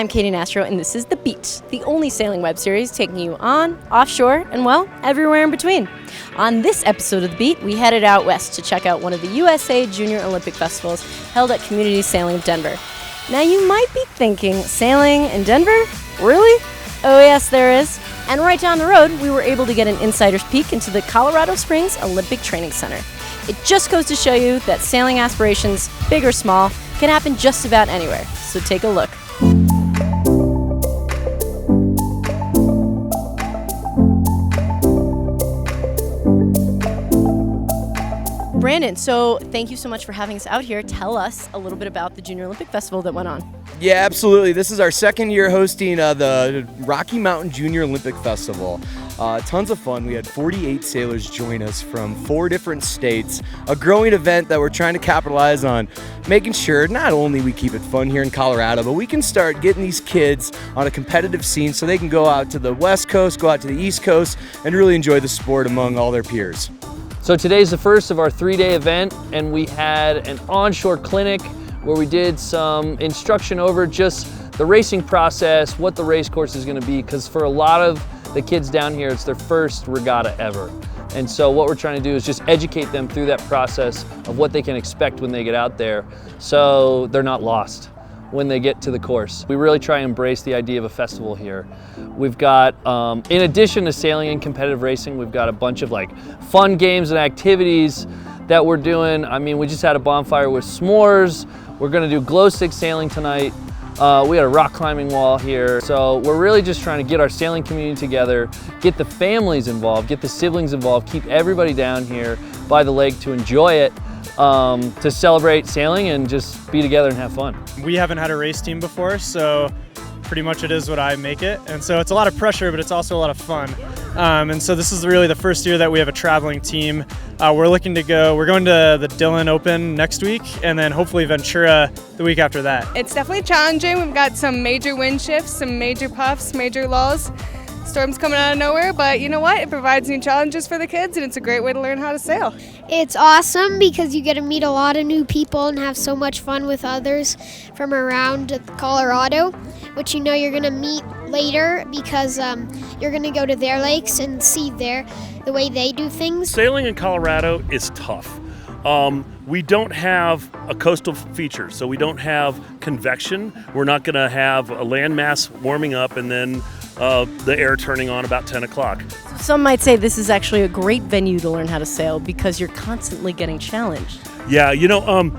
I'm Katy and this is The Beat, the only sailing web series taking you on, offshore, and well, everywhere in between. On this episode of The Beat, we headed out west to check out one of the USA Junior Olympic Festivals held at Community Sailing of Denver. Now you might be thinking, sailing in Denver? Really? Oh yes, there is. And right down the road, we were able to get an insider's peek into the Colorado Springs Olympic Training Center. It just goes to show you that sailing aspirations, big or small, can happen just about anywhere. So take a look. Brandon, so thank you so much for having us out here. Tell us a little bit about the Junior Olympic Festival that went on. Yeah, absolutely. This is our second year hosting the Rocky Mountain Junior Olympic Festival. Tons of fun. We had 48 sailors join us from 4 different states. A growing event that we're trying to capitalize on, making sure not only we keep it fun here in Colorado, but we can start getting these kids on a competitive scene so they can go out to the West Coast, go out to the East Coast, and really enjoy the sport among all their peers. So today's the first of our 3-day event, and we had an onshore clinic where we did some instruction over just the racing process, what the race course is going to be, because for a lot of the kids down here, it's their first regatta ever. And so what we're trying to do is just educate them through that process of what they can expect when they get out there, so they're not lost when they get to the course. We really try and embrace the idea of a festival here. We've got, in addition to sailing and competitive racing, we've got a bunch of fun games and activities that we're doing. I mean, we just had a bonfire with s'mores. We're gonna do glow stick sailing tonight. We had a rock climbing wall here. So we're really just trying to get our sailing community together, get the families involved, get the siblings involved, keep everybody down here by the lake to enjoy it, to celebrate sailing and just be together and have fun. We haven't had a race team before, so pretty much it is what I make it. And so it's a lot of pressure, but it's also a lot of fun. And so this is really the first year that we have a traveling team. We're going to the Dillon Open next week, and then hopefully Ventura the week after that. It's definitely challenging. We've got some major wind shifts, some major puffs, major lulls. Storms coming out of nowhere, but you know what? It provides new challenges for the kids, and it's a great way to learn how to sail. It's awesome because you get to meet a lot of new people and have so much fun with others from around Colorado, which you know you're going to meet later because you're going to go to their lakes and see the way they do things. Sailing in Colorado is tough. We don't have a coastal feature, so we don't have convection. We're not going to have a landmass warming up and then the air turning on about 10 o'clock. Some might say this is actually a great venue to learn how to sail because you're constantly getting challenged. Yeah,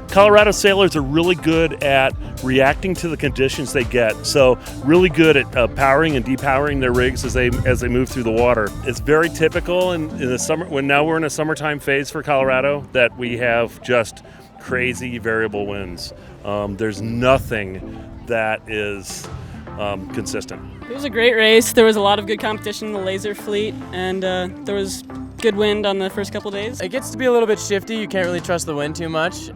Colorado sailors are really good at reacting to the conditions they get. So really good at powering and depowering their rigs as they move through the water. It's very typical in the summer, when now we're in a summertime phase for Colorado, that we have just crazy variable winds. There's nothing that is consistent. It was a great race. There was a lot of good competition in the laser fleet, and there was good wind on the first couple days. It gets to be a little bit shifty. You can't really trust the wind too much.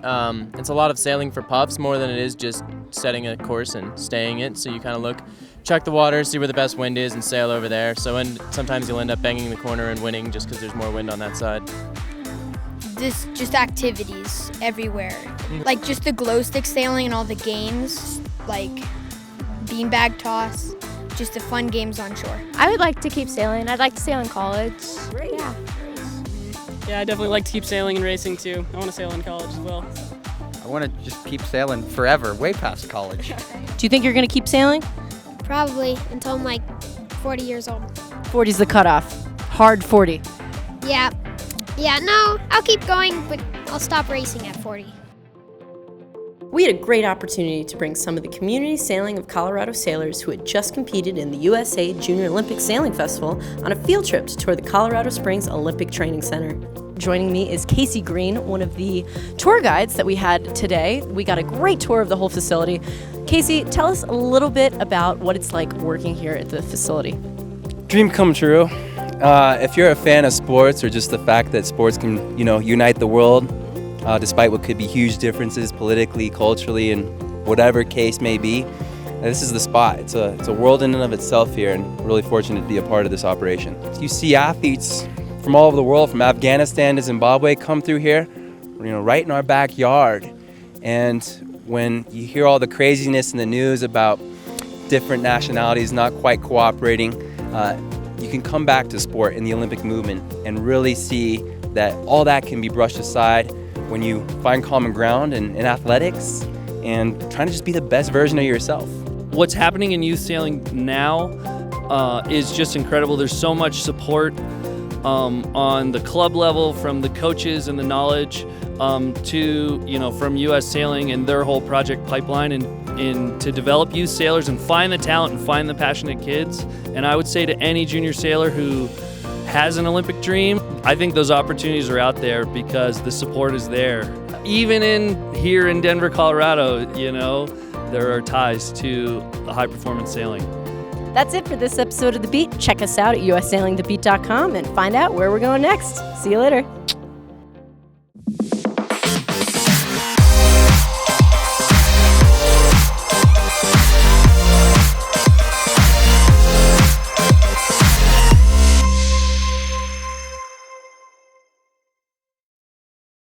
It's a lot of sailing for puffs more than it is just setting a course and staying it. So you kind of check the water, see where the best wind is, and sail over there. So sometimes you'll end up banging the corner and winning just because there's more wind on that side. This just activities everywhere, like just the glow stick sailing and all the games, like beanbag toss, just the fun games on shore. I would like to keep sailing. I'd like to sail in college. Great. Yeah. Yeah, I definitely like to keep sailing and racing too. I want to sail in college as well. I want to just keep sailing forever, way past college. Do you think you're going to keep sailing? Probably until I'm like 40 years old. 40's the cutoff. Hard 40. Yeah, no, I'll keep going, but I'll stop racing at 40. We had a great opportunity to bring some of the community sailing of Colorado sailors who had just competed in the USA Junior Olympic Sailing Festival on a field trip to tour the Colorado Springs Olympic Training Center. Joining me is Casey Green, one of the tour guides that we had today. We got a great tour of the whole facility. Casey, tell us a little bit about what it's like working here at the facility. Dream come true. If you're a fan of sports or just the fact that sports can, unite the world, despite what could be huge differences politically, culturally, and whatever case may be, this is the spot. It's a world in and of itself here, and we're really fortunate to be a part of this operation. You see athletes from all over the world, from Afghanistan to Zimbabwe, come through here, right in our backyard. And when you hear all the craziness in the news about different nationalities not quite cooperating, you can come back to sport in the Olympic movement and really see that all that can be brushed aside when you find common ground in athletics and trying to just be the best version of yourself. What's happening in youth sailing now is just incredible. There's so much support on the club level from the coaches and the knowledge to, from U.S. Sailing and their whole project pipeline and to develop youth sailors and find the talent and find the passionate kids. And I would say to any junior sailor who has an Olympic dream, I think those opportunities are out there because the support is there. Even here in Denver, Colorado, there are ties to high performance sailing. That's it for this episode of The Beat. Check us out at ussailingthebeat.com and find out where we're going next. See you later.